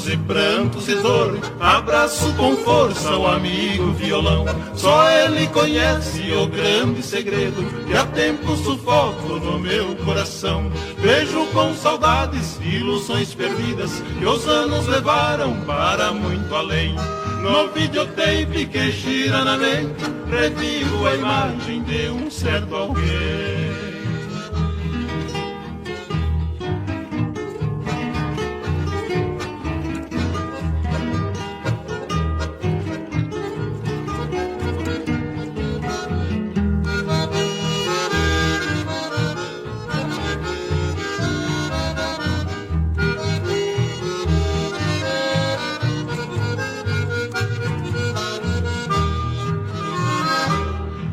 e prantos e dor, abraço com força o amigo violão. Só ele conhece o grande segredo que há tempo sufoco no meu coração. Vejo com saudades ilusões perdidas que os anos levaram para muito além. No videotape que gira na mente, revivo a imagem de um certo alguém.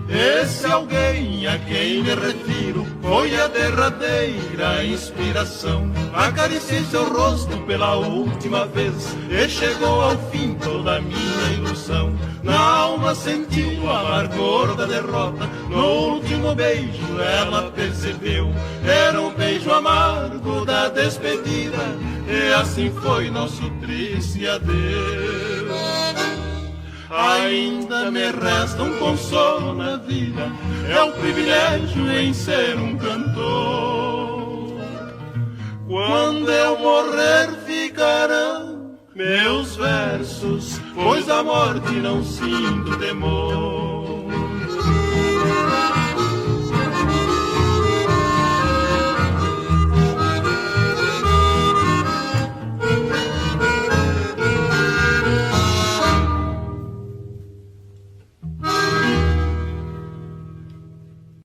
Esse alguém a quem me refiro foi a derradeira inspiração. Acariciei seu rosto pela última vez e chegou ao fim toda a minha ilusão. Na alma sentiu o amargor da derrota, no último beijo ela percebeu. Era um beijo amargo da despedida e assim foi nosso triste adeus. Ainda me resta um consolo na vida, é o privilégio em ser um cantor. Quando eu morrer ficarão meus versos, pois a morte não sinto temor.